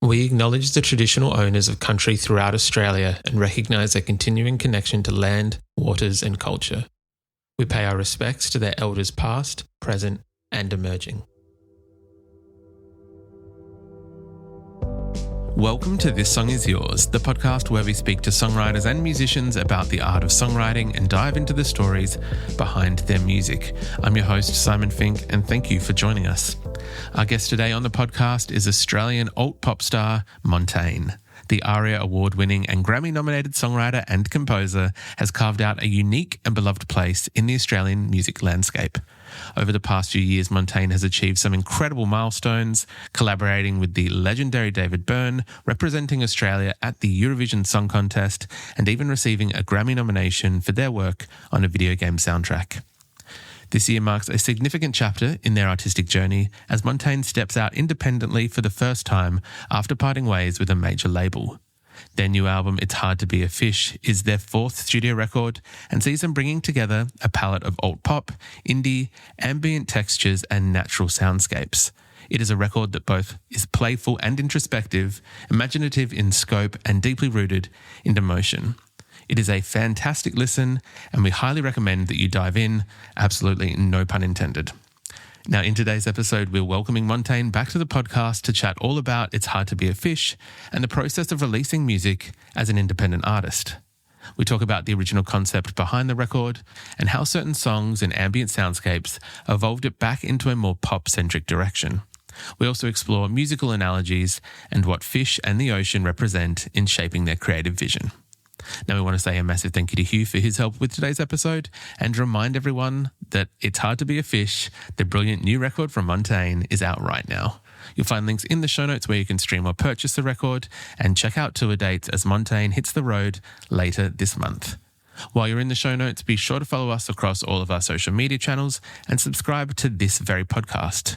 We acknowledge the traditional owners of country throughout Australia and recognise their continuing connection to land, waters and culture. We pay our respects to their elders past, present and emerging. Welcome to This Song Is Yours, the podcast where we speak to songwriters and musicians about the art of songwriting and dive into the stories behind their music. I'm your host, Simon Fink, and thank you for joining us. Our guest today on the podcast is Australian alt pop star Montaigne. The ARIA Award-winning and Grammy-nominated songwriter and composer has carved out a unique and beloved place in the Australian music landscape. Over the past few years, Montaigne has achieved some incredible milestones, collaborating with the legendary David Byrne, representing Australia at the Eurovision Song Contest, and even receiving a Grammy nomination for their work on a video game soundtrack. This year marks a significant chapter in their artistic journey as Montaigne steps out independently for the first time after parting ways with a major label. Their new album, It's Hard to Be a Fish, is their fourth studio record and sees them bringing together a palette of alt pop, indie, ambient textures and natural soundscapes. It is a record that both is playful and introspective, imaginative in scope and deeply rooted in emotion. It is a fantastic listen and we highly recommend that you dive in, absolutely no pun intended. Now, in today's episode, we're welcoming Montaigne back to the podcast to chat all about It's Hard to Be a Fish and the process of releasing music as an independent artist. We talk about the original concept behind the record and how certain songs and ambient soundscapes evolved it back into a more pop-centric direction. We also explore musical analogies and what fish and the ocean represent in shaping their creative vision. Now, we want to say a massive thank you to Hugh for his help with today's episode and remind everyone that It's Hard to Be a Fish, the brilliant new record from Montaigne, is out right now. You'll find links in the show notes where you can stream or purchase the record and check out tour dates as Montaigne hits the road later this month. While you're in the show notes, be sure to follow us across all of our social media channels and subscribe to this very podcast.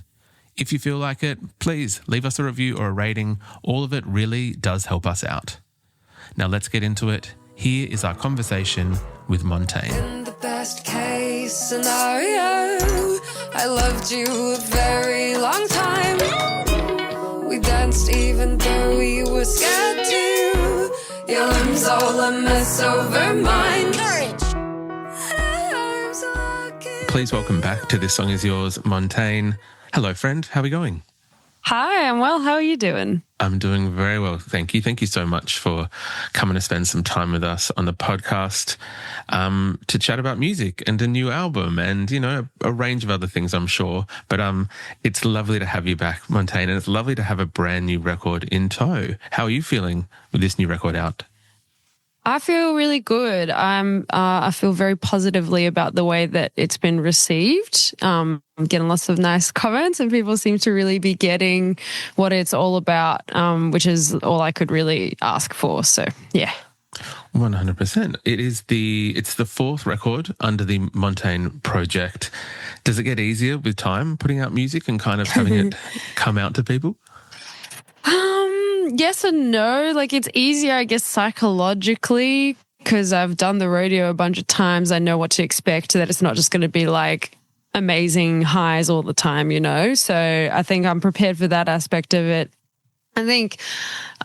If you feel like it, please leave us a review or a rating. All of it really does help us out. Now let's get into it. Here is our conversation with Montaigne. In the best case scenario, I loved you a very long time. We danced even though we were scared to. Your limbs all a mess over mine. Please welcome back to This Song Is Yours, Montaigne. Hello, friend. How are we going? Hi, I'm well. How are you doing? I'm doing very well, thank you. Thank you so much for coming to spend some time with us on the podcast to chat about music and a new album and, you know, a range of other things, I'm sure. But it's lovely to have you back, Montaigne, and it's lovely to have a brand new record in tow. How are you feeling with this new record out? I feel really good. I feel very positively about the way that it's been received. I'm getting lots of nice comments and people seem to really be getting what it's all about, which is all I could really ask for. So, yeah. 100%. It's the fourth record under the Montaigne project. Does it get easier with time putting out music and kind of having it come out to people? Yes and no. Like, it's easier, I guess, psychologically because I've done the rodeo a bunch of times. I know what to expect, that it's not just going to be like amazing highs all the time, you know? So I think I'm prepared for that aspect of it. I think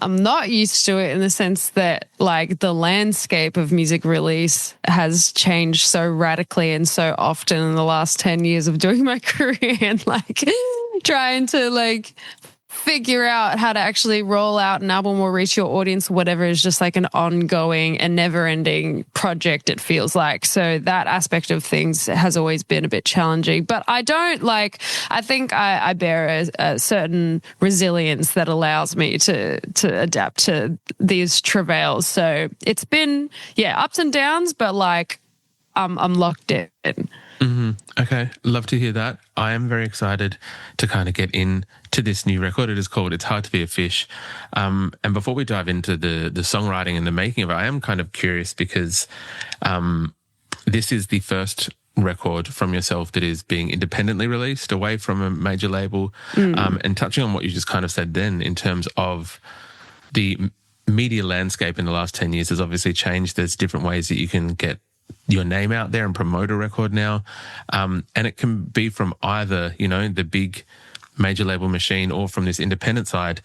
I'm not used to it in the sense that like the landscape of music release has changed so radically and so often in the last 10 years of doing my career and like trying to like figure out how to actually roll out an album or reach your audience, whatever, is just like an ongoing and never-ending project, it feels like. So that aspect of things has always been a bit challenging. But I think I bear a certain resilience that allows me to adapt to these travails. So it's been, ups and downs, but like I'm locked in. Mm-hmm. Okay, love to hear that. I am very excited to kind of get into this new record. It is called It's Hard to Be a Fish. And before we dive into the songwriting and the making of it, I am kind of curious because this is the first record from yourself that is being independently released away from a major label. And touching on what you just kind of said then in terms of the media landscape in the last 10 years has obviously changed. There's different ways that you can get your name out there and promote a record now. And it can be from either, you know, the big major label machine or from this independent side.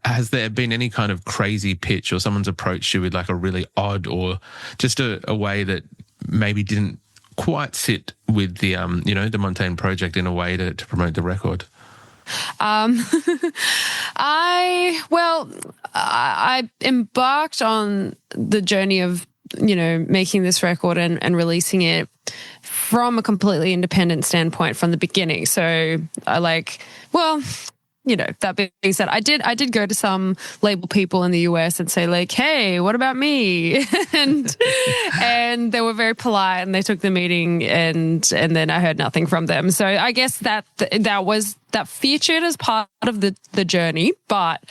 has there been any kind of crazy pitch or someone's approached you with like a really odd or just a way that maybe didn't quite sit with the, the Montaigne project in a way to promote the record? I embarked on the journey of, making this record and releasing it from a completely independent standpoint from the beginning. So that being said, I did go to some label people in the US and say like, hey, what about me? and they were very polite and they took the meeting and then I heard nothing from them. So I guess that featured as part of the journey, but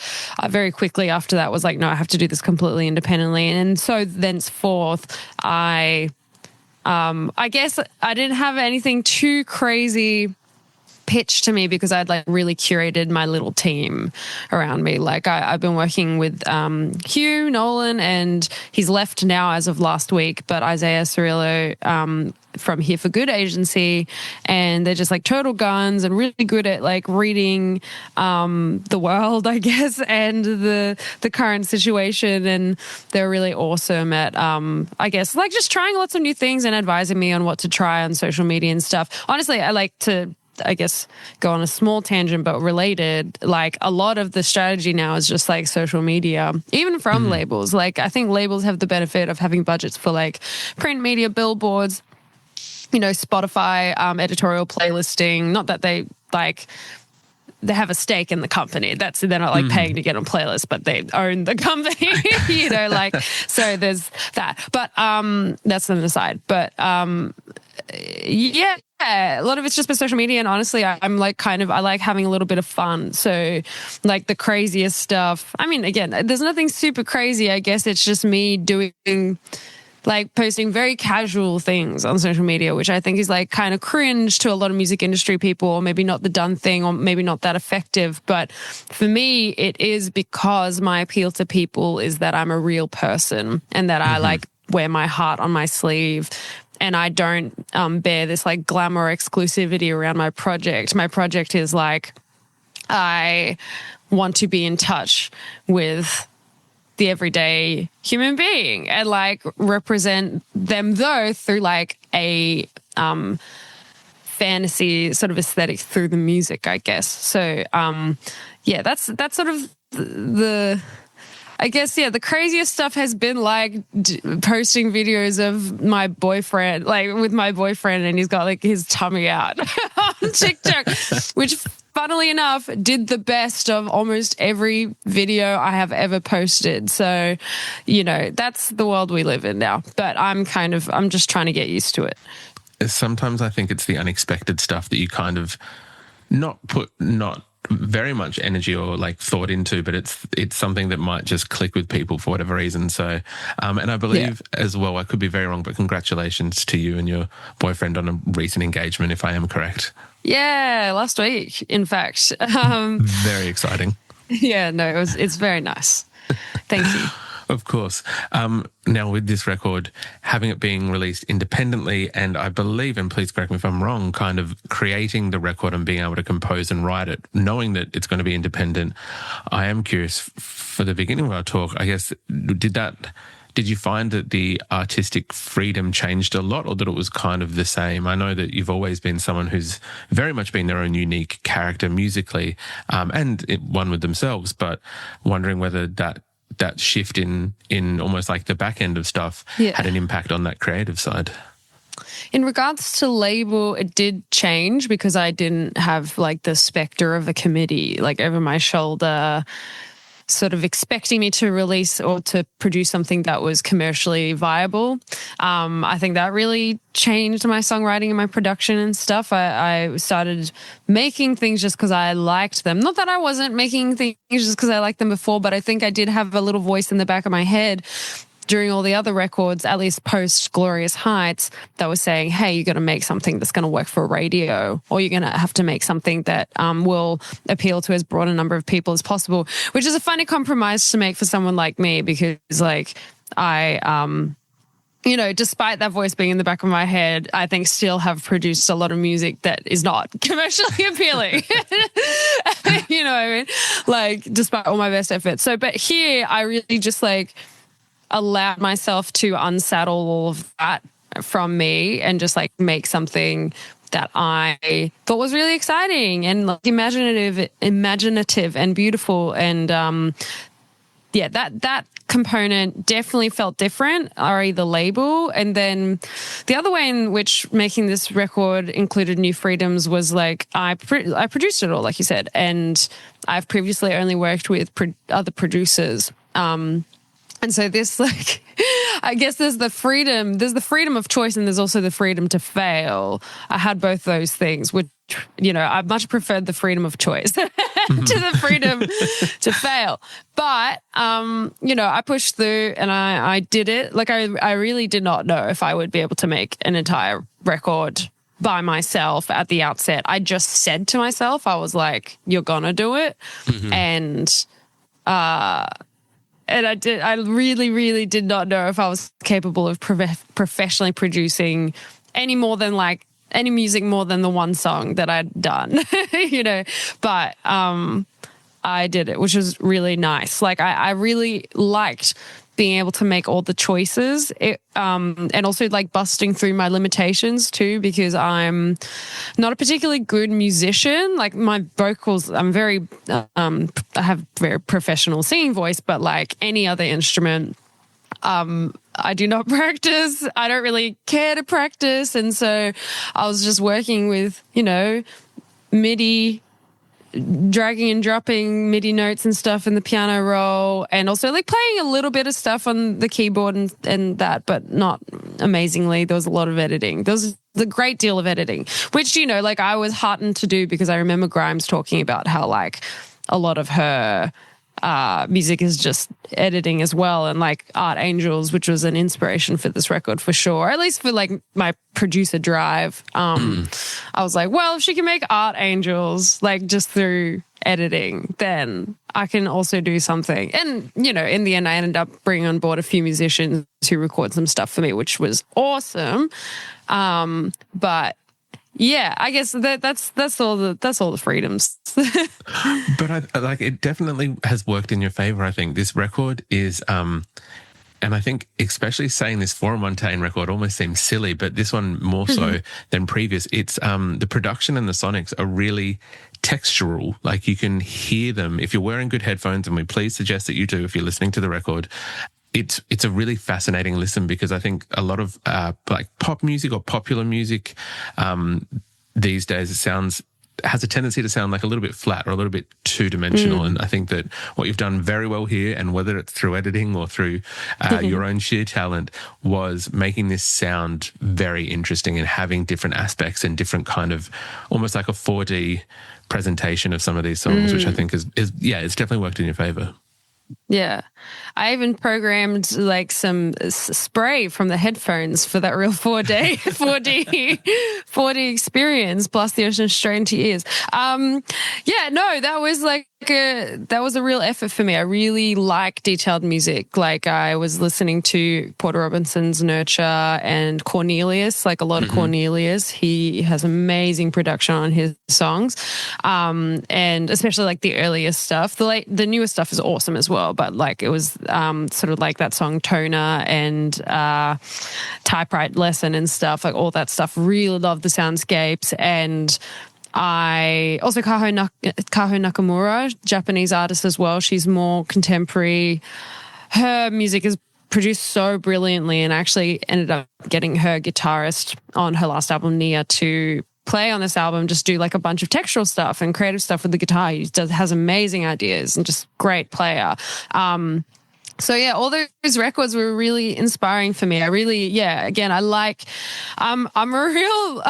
very quickly after that was like, no, I have to do this completely independently. And so thenceforth, I guess I didn't have anything too crazy pitched to me because I'd like really curated my little team around me. Like I've been working with Hugh Nolan, and he's left now as of last week, but Isaiah Cirillo from Here for Good agency, and they're just like total guns and really good at like reading the world, I guess, and the current situation, and they're really awesome at I guess like just trying lots of new things and advising me on what to try on social media and stuff. Honestly, I like to go on a small tangent, but related, like a lot of the strategy now is just like social media, even from labels. Like I think labels have the benefit of having budgets for like print media, billboards, Spotify, editorial playlisting. Not that they have a stake in the company. They're not like paying to get on playlists, but they own the company, so there's that. But that's an aside. But a lot of it's just been social media, and honestly, I'm like I like having a little bit of fun. So like the craziest stuff, I mean, again, there's nothing super crazy. I guess it's just me posting very casual things on social media, which I think is like kind of cringe to a lot of music industry people, or maybe not the done thing, or maybe not that effective. But for me, it is because my appeal to people is that I'm a real person and that I like wear my heart on my sleeve. And I don't bear this like glamour exclusivity around my project. My project is like, I want to be in touch with the everyday human being and like represent them though through like a fantasy sort of aesthetic through the music, I guess. So that's sort of the craziest stuff has been like posting videos of my boyfriend, like with my boyfriend, and he's got like his tummy out on TikTok, which funnily enough did the best of almost every video I have ever posted. So, that's the world we live in now. But I'm just trying to get used to it. Sometimes I think it's the unexpected stuff that you kind of not very much energy or like thought into, but it's something that might just click with people for whatever reason. So, and I believe as well, I could be very wrong, but congratulations to you and your boyfriend on a recent engagement, if I am correct. Yeah, last week, in fact. Very exciting. Yeah, no, it's very nice. Thank you. Of course. Now, with this record, having it being released independently, and I believe, and please correct me if I'm wrong, kind of creating the record and being able to compose and write it, knowing that it's going to be independent, I am curious, for the beginning of our talk, I guess, did you find that the artistic freedom changed a lot, or that it was kind of the same? I know that you've always been someone who's very much been their own unique character musically, and one with themselves, but wondering whether that shift in almost like the back end of stuff had an impact on that creative side. In regards to label, it did change because I didn't have like the specter of a committee like over my shoulder sort of expecting me to release or to produce something that was commercially viable. I think that really changed my songwriting and my production and stuff. I started making things just because I liked them. Not that I wasn't making things just because I liked them before, but I think I did have a little voice in the back of my head during all the other records, at least post Glorious Heights, that was saying, hey, you're going to make something that's going to work for radio, or you're going to have to make something that will appeal to as broad a number of people as possible, which is a funny compromise to make for someone like me, because like I you know, despite that voice being in the back of my head, I think still have produced a lot of music that is not commercially appealing. You know what I mean? Like, despite all my best efforts. So, but here I really just like allowed myself to unsaddle all of that from me and just like make something that I thought was really exciting and like imaginative and beautiful. And yeah, that component definitely felt different, ARIA the label. And then the other way in which making this record included new freedoms was like I produced it all, like you said, and I've previously only worked with other producers. And so this, like, I guess there's the freedom of choice and there's also the freedom to fail. I had both those things, which, you know, I much preferred the freedom of choice to the freedom to fail. But, you know, I pushed through and I did it. Like, I really did not know if I would be able to make an entire record by myself at the outset. I just said to myself, I was like, you're gonna do it. And I did. I really, really did not know if I was capable of professionally producing any music more than the one song that I'd done, you know. But I did it, which was really nice. Like I really liked being able to make all the choices, and also like busting through my limitations too, because I'm not a particularly good musician. Like my vocals, I have very professional singing voice, but like any other instrument, I do not practice. I don't really care to practice. And so I was just working with, you know, MIDI, dragging and dropping MIDI notes and stuff in the piano roll, and also like playing a little bit of stuff on the keyboard and that, but not amazingly. There was a lot of editing. There was a great deal of editing, which, you know, like I was heartened to do because I remember Grimes talking about how like a lot of her music is just editing as well, and like Art Angels, which was an inspiration for this record for sure, at least for like my producer drive. I was like, well, if she can make Art Angels like just through editing, then I can also do something. And, you know, in the end, I ended up bringing on board a few musicians to record some stuff for me, which was awesome. But yeah, I guess that's all the freedoms. But it definitely has worked in your favor. I think this record is, and I think especially saying this for a Montaigne record almost seems silly, but this one more so than previous. It's the production and the sonics are really textural. Like you can hear them if you're wearing good headphones, and we please suggest that you do if you're listening to the record. It's a really fascinating listen, because I think a lot of like pop music or popular music these days has a tendency to sound like a little bit flat or a little bit two-dimensional. And I think that what you've done very well here, and whether it's through editing or through your own sheer talent, was making this sound very interesting and having different aspects and different kind of almost like a 4D presentation of some of these songs, which I think is it's definitely worked in your favor. Yeah. I even programmed like some spray from the headphones for that real 4D experience, plus the ocean straight into your ears. That was like that was a real effort for me. I really like detailed music. Like I was listening to Porter Robinson's Nurture and Cornelius, like a lot of Cornelius. He has amazing production on his songs. And especially like the earliest stuff. The newer stuff is awesome as well, but like it was sort of like that song Toner and Typewrite Lesson and stuff, like all that stuff. Really love the soundscapes. And I also Kaho Nakamura, Japanese artist as well. She's more contemporary. Her music is produced so brilliantly, and I actually ended up getting her guitarist on her last album, Nia, to play on this album, just do like a bunch of textural stuff and creative stuff with the guitar. He has amazing ideas and just great player. So yeah, all those records were really inspiring for me. I really, again, I like, I'm a real,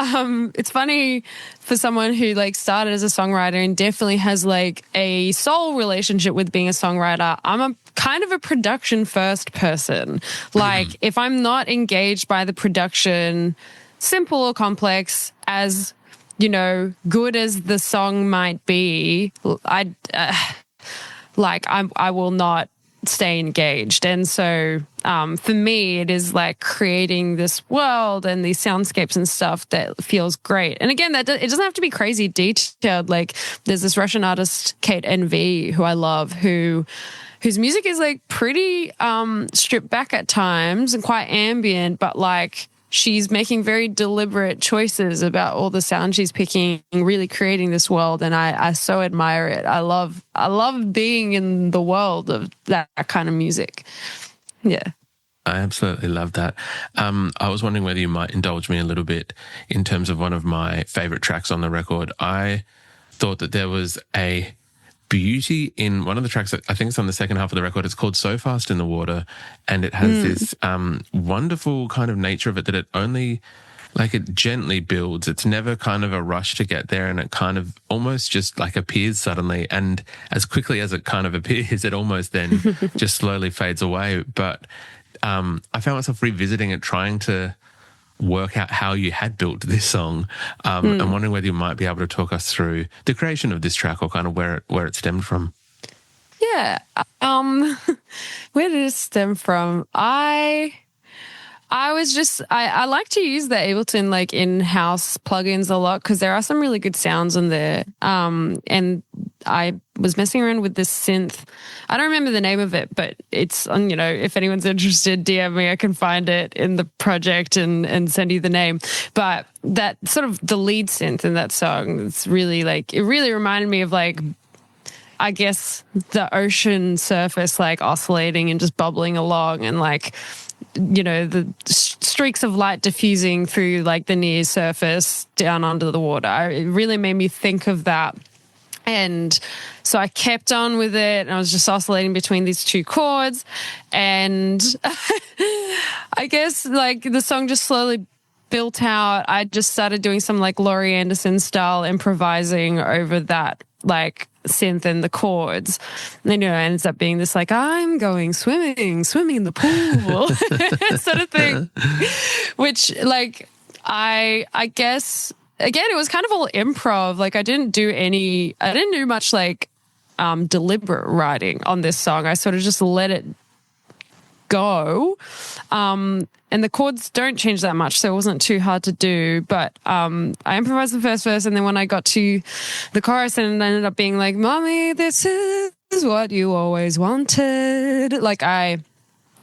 it's funny for someone who like started as a songwriter and definitely has like a soul relationship with being a songwriter. I'm a kind of a production first person. Like if I'm not engaged by the production, simple or complex, as, you know, good as the song might be, I will not stay engaged. And so for me, it is like creating this world and these soundscapes and stuff that feels great. And again, it doesn't have to be crazy detailed. Like there's this Russian artist, Kate NV, who I love, whose music is like pretty stripped back at times and quite ambient, but like she's making very deliberate choices about all the sound she's picking, really creating this world. And I so admire it. I love being in the world of that kind of music. Yeah. I absolutely love that. I was wondering whether you might indulge me a little bit in terms of one of my favorite tracks on the record. I thought that there was a beauty in one of the tracks that I think it's on the second half of the record. It's called So Fast in the Water, and it has this wonderful kind of nature of it that it only, like, it gently builds. It's never kind of a rush to get there, and it kind of almost just like appears suddenly, and as quickly as it kind of appears, it almost then just slowly fades away. But I found myself revisiting it, trying to work out how you had built this song. I'm wondering whether you might be able to talk us through the creation of this track or kind of where it stemmed from. Yeah. Where did it stem from? I like to use the Ableton like in-house plugins a lot because there are some really good sounds in there. And I was messing around with this synth. I don't remember the name of it, but it's on, if anyone's interested, DM me, I can find it in the project and send you the name. But that sort of the lead synth in that song, it's really like, it really reminded me of like, I guess the ocean surface, like oscillating and just bubbling along and like, the streaks of light diffusing through like the near surface down under the water. It really made me think of that. And so I kept on with it and I was just oscillating between these two chords. And I guess like the song just slowly built out. I just started doing some like Laurie Anderson style improvising over that like synth and the chords. And then, it ends up being this like, I'm going swimming in the pool sort of thing, which like, I guess, again, it was kind of all improv. Like I didn't do much like deliberate writing on this song. I sort of just let it go. And the chords don't change that much, so it wasn't too hard to do. But I improvised the first verse, and then when I got to the chorus, and it ended up being like, "Mommy, this is what you always wanted." Like I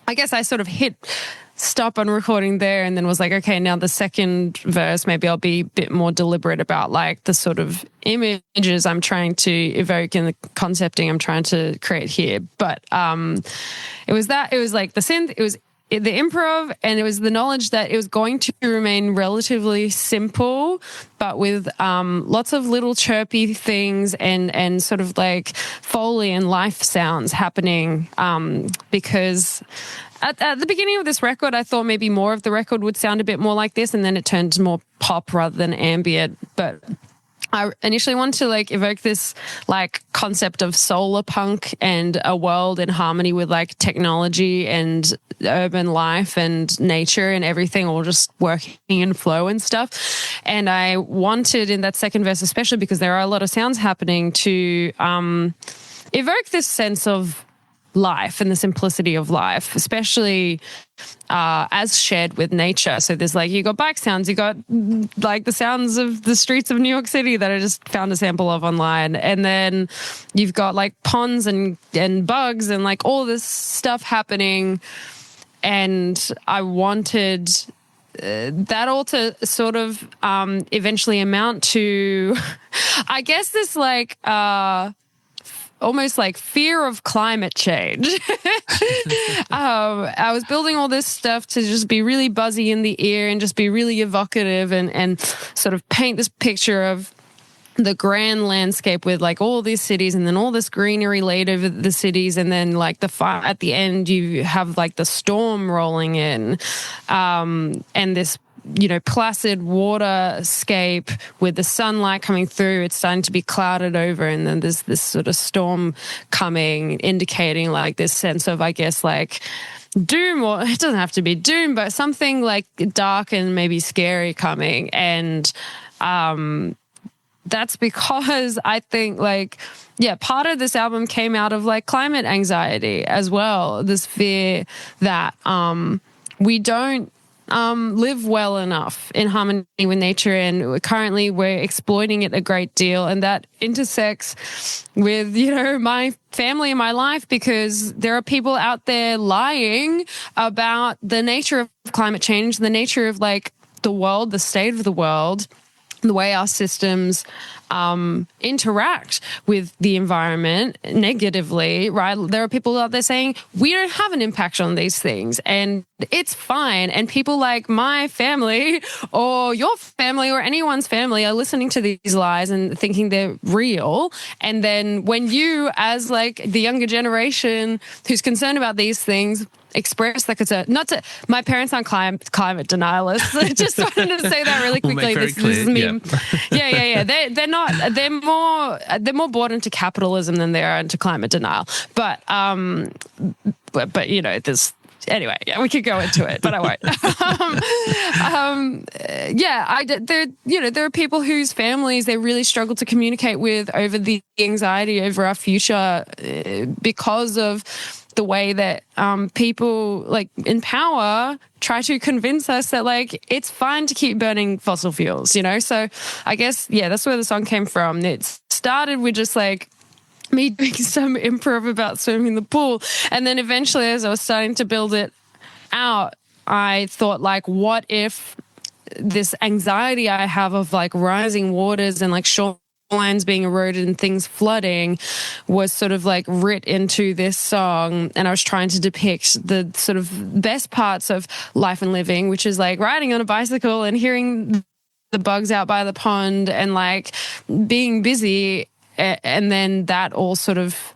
guess I sort of hit stop on recording there, and then was like, okay, now the second verse, maybe I'll be a bit more deliberate about like the sort of images I'm trying to evoke and the concepting I'm trying to create here. But it was like the synth, it was the improv, and it was the knowledge that it was going to remain relatively simple, but with lots of little chirpy things and sort of like Foley and life sounds happening, because at the beginning of this record, I thought maybe more of the record would sound a bit more like this, and then it turned more pop rather than ambient. But I initially wanted to like evoke this like concept of solar punk and a world in harmony with like technology and urban life and nature and everything all just working in flow and stuff. And I wanted in that second verse, especially because there are a lot of sounds happening, to evoke this sense of life and the simplicity of life, especially as shared with nature. So there's like, you got bike sounds, you got like the sounds of the streets of New York City that I just found a sample of online. And then you've got like ponds and bugs and like all this stuff happening. And I wanted that all to sort of eventually amount to, I guess, this like almost like fear of climate change. I was building all this stuff to just be really buzzy in the ear and just be really evocative and sort of paint this picture of the grand landscape with like all these cities and then all this greenery laid over the cities, and then like at the end you have like the storm rolling in, and this placid waterscape with the sunlight coming through. It's starting to be clouded over, and then there's this sort of storm coming, indicating like this sense of, I guess, like doom, or it doesn't have to be doom, but something like dark and maybe scary coming. And that's because I think like, yeah, part of this album came out of like climate anxiety as well. This fear that we don't live well enough in harmony with nature, and currently we're exploiting it a great deal, and that intersects with, you know, my family and my life, because there are people out there lying about the nature of climate change, the nature of like the world, the state of the world, the way our systems interact with the environment negatively, right? There are people out there saying we don't have an impact on these things and it's fine. And people like my family or your family or anyone's family are listening to these lies and thinking they're real. And then when you, as like the younger generation who's concerned about these things, express that concern. Not to, my parents aren't climate denialists. I just wanted to say that really quickly. We'll this is me. Yeah. They're not. They're more bought into capitalism than they are into climate denial. But you know, there's. Anyway, yeah, we could go into it, but I won't. There are people whose families they really struggle to communicate with over the anxiety over our future because of the way that people like in power try to convince us that like it's fine to keep burning fossil fuels, you know? So I guess, yeah, that's where the song came from. It started with just like me doing some improv about swimming in the pool. And then eventually, as I was starting to build it out, I thought like, what if this anxiety I have of like rising waters and like shorelines being eroded and things flooding was sort of like writ into this song. And I was trying to depict the sort of best parts of life and living, which is like riding on a bicycle and hearing the bugs out by the pond and like being busy. And then that all sort of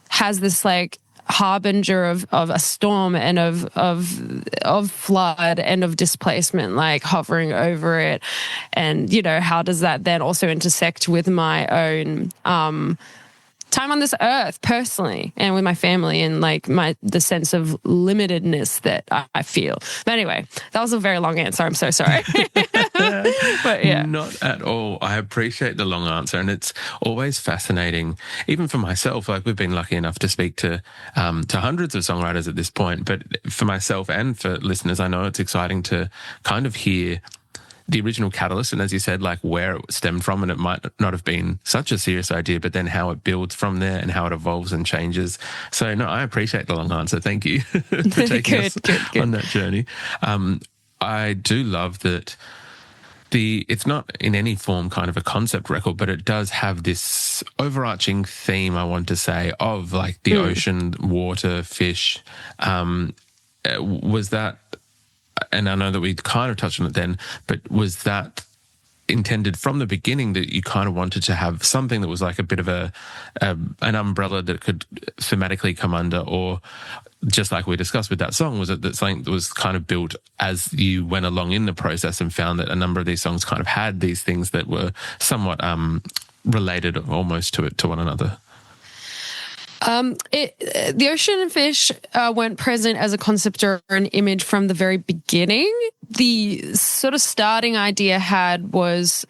has this like harbinger of a storm and of flood and of displacement like hovering over it. And, you know, how does that then also intersect with my own time on this earth personally and with my family and like the sense of limitedness that I feel. But anyway, that was a very long answer. I'm so sorry. But yeah. Not at all. I appreciate the long answer, and it's always fascinating, even for myself. Like we've been lucky enough to speak to hundreds of songwriters at this point, but for myself and for listeners, I know it's exciting to kind of hear the original catalyst, and as you said, like where it stemmed from, and it might not have been such a serious idea, but then how it builds from there and how it evolves and changes. So no, I appreciate the long answer. Thank you for taking us on that journey. I do love that it's not in any form kind of a concept record, but it does have this overarching theme, I want to say, of like the ocean, water, fish. Was that, and I know that we kind of touched on it then, but was that intended from the beginning that you kind of wanted to have something that was like a bit of an umbrella that could thematically come under, or just like we discussed with that song, was it that something that was kind of built as you went along in the process and found that a number of these songs kind of had these things that were somewhat related almost to one another? The ocean and fish weren't present as a concept or an image from the very beginning. The sort of starting idea was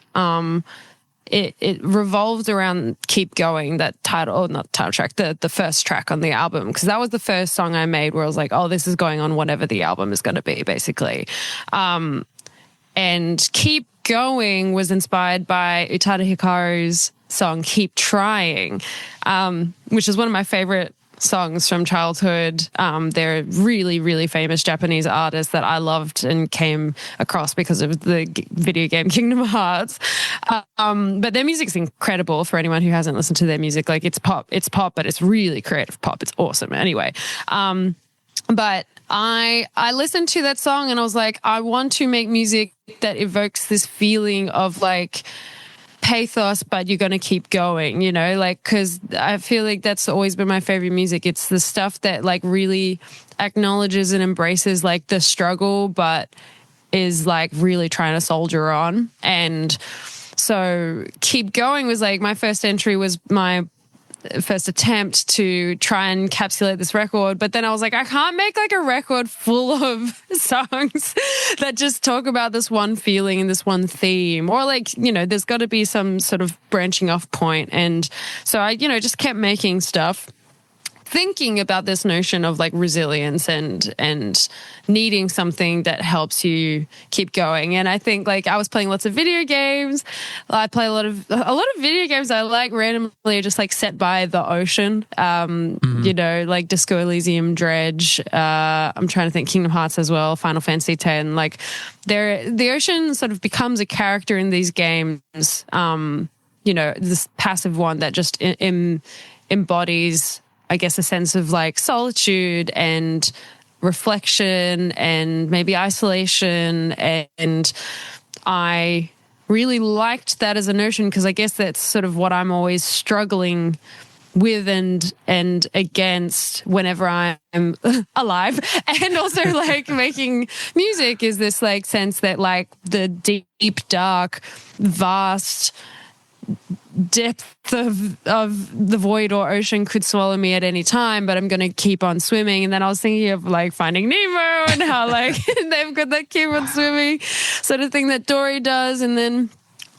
it revolved around Keep Going, that title, or not title track, the first track on the album, because that was the first song I made where I was like, oh, this is going on whatever the album is going to be, basically. And Keep Going was inspired by Utada Hikaru's song Keep Trying, which is one of my favorite songs from childhood. They're a really, really famous Japanese artist that I loved and came across because of the video game Kingdom Hearts. But their music's incredible for anyone who hasn't listened to their music. Like it's pop, but it's really creative pop. It's awesome. Anyway, but I listened to that song and I was like, I want to make music that evokes this feeling of like pathos, but you're going to keep going, you know, like, because I feel like that's always been my favorite music. It's the stuff that like really acknowledges and embraces like the struggle, but is like really trying to soldier on. And so Keep Going was like my first entry was my first attempt to try and encapsulate this record. But then I was like, I can't make like a record full of songs that just talk about this one feeling and this one theme, or like, you know, there's got to be some sort of branching off point. And so I, you know, just kept making stuff, thinking about this notion of like resilience and needing something that helps you keep going. And I think like I was playing lots of video games. I play a lot of video games I like randomly just like set by the ocean. You know, like Disco Elysium, Dredge. I'm trying to think Kingdom Hearts as well, Final Fantasy X. Like the ocean sort of becomes a character in these games. You know, this passive one that just embodies, I guess, a sense of like solitude and reflection and maybe isolation. And I really liked that as a notion because I guess that's sort of what I'm always struggling with and against whenever I'm alive. And also like making music is this like sense that like the deep, dark, vast depth of the void or ocean could swallow me at any time, but I'm going to keep on swimming. And then I was thinking of like Finding Nemo and how like they've got that keep on swimming sort of thing that Dory does. And then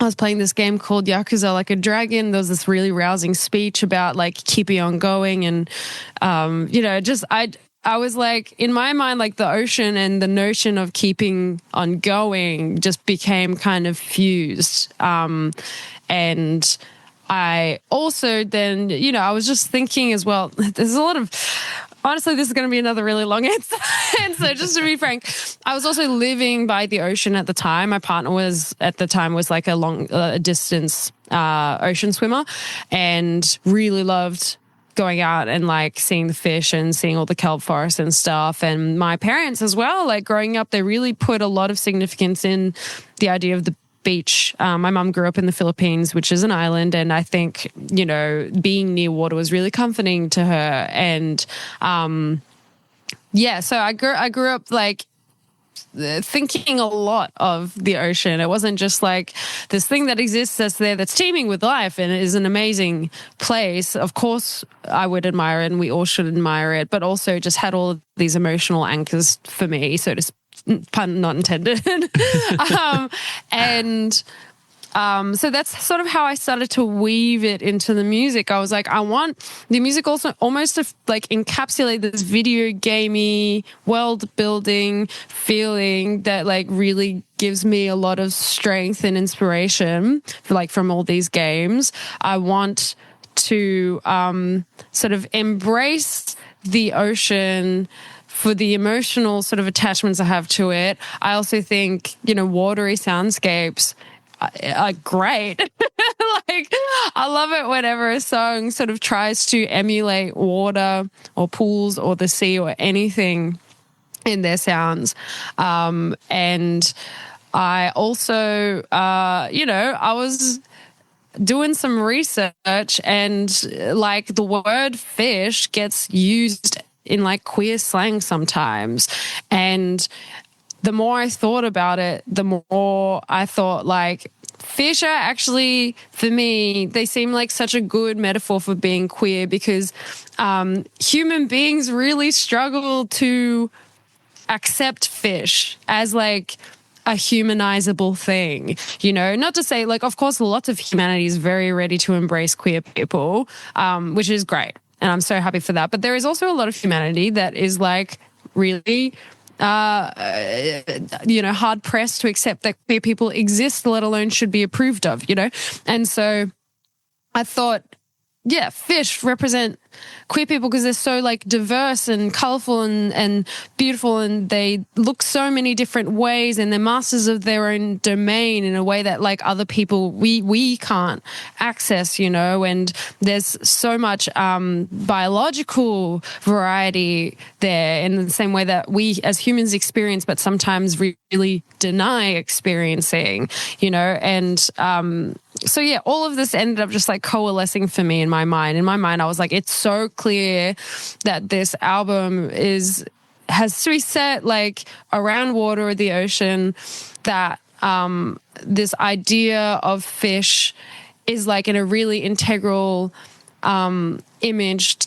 I was playing this game called Yakuza Like a Dragon. There was this really rousing speech about like keeping on going. And, you know, just I was like, in my mind, like the ocean and the notion of keeping on going just became kind of fused. And I also then, you know, I was just thinking as well, there's a lot of, honestly, this is going to be another really long answer. And so just to be frank, I was also living by the ocean at the time. My partner was like a long distance ocean swimmer and really loved going out and like seeing the fish and seeing all the kelp forests and stuff. And my parents as well, like growing up, they really put a lot of significance in the idea of the beach. My mum grew up in the Philippines, which is an island, and I think, you know, being near water was really comforting to her. And yeah, so I grew up like thinking a lot of the ocean. It wasn't just like this thing that exists that's there that's teeming with life and it is an amazing place. Of course, I would admire it and we all should admire it, but also just had all of these emotional anchors for me, so to speak. Pun not intended. So that's sort of how I started to weave it into the music. I was like, I want the music also almost to like encapsulate this video gamey world building feeling that like really gives me a lot of strength and inspiration like from all these games. I want to sort of embrace the ocean for the emotional sort of attachments I have to it. I also think, you know, watery soundscapes are great. Like, I love it whenever a song sort of tries to emulate water or pools or the sea or anything in their sounds. And I also, you know, I was doing some research and like the word fish gets used in like queer slang sometimes. And the more I thought about it, the more I thought like fish are actually, for me, they seem like such a good metaphor for being queer because human beings really struggle to accept fish as like a humanizable thing, you know, not to say like, of course, lots of humanity is very ready to embrace queer people, which is great. And I'm so happy for that. But there is also a lot of humanity that is like really, you know, hard pressed to accept that queer people exist, let alone should be approved of, you know? And so I thought, yeah, fish represent queer people because they're so like diverse and colorful and beautiful, and they look so many different ways, and they're masters of their own domain in a way that like other people we can't access, you know. And there's so much biological variety there in the same way that we as humans experience, but sometimes really deny experiencing, you know. And so yeah, all of this ended up just like coalescing for me in my mind. In my mind, I was like, it's so clear that this album has to be set like around water or the ocean, that this idea of fish is like in a really integral image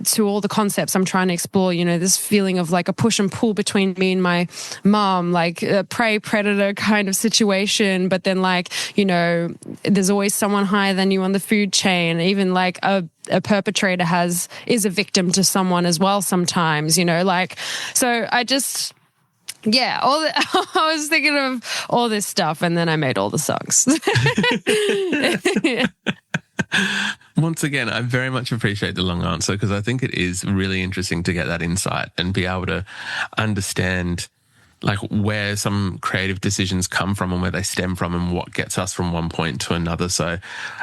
to all the concepts I'm trying to explore, you know, this feeling of like a push and pull between me and my mom, like a prey predator kind of situation. But then like, you know, there's always someone higher than you on the food chain. Even like a perpetrator is a victim to someone as well sometimes, you know, like, so I just, yeah, I was thinking of all this stuff and then I made all the songs. Once again, I very much appreciate the long answer because I think it is really interesting to get that insight and be able to understand like where some creative decisions come from and where they stem from and what gets us from one point to another. So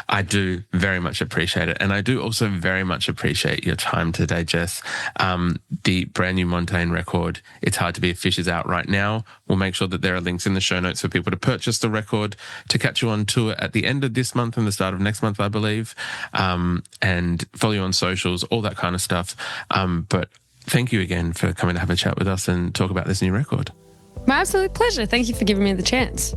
I do very much appreciate it. And I do also very much appreciate your time today, Jess. The brand new Montaigne record, It's Hard to Be a Fish, is out right now. We'll make sure that there are links in the show notes for people to purchase the record, to catch you on tour at the end of this month and the start of next month, I believe, and follow you on socials, all that kind of stuff. But thank you again for coming to have a chat with us and talk about this new record. My absolute pleasure. Thank you for giving me the chance.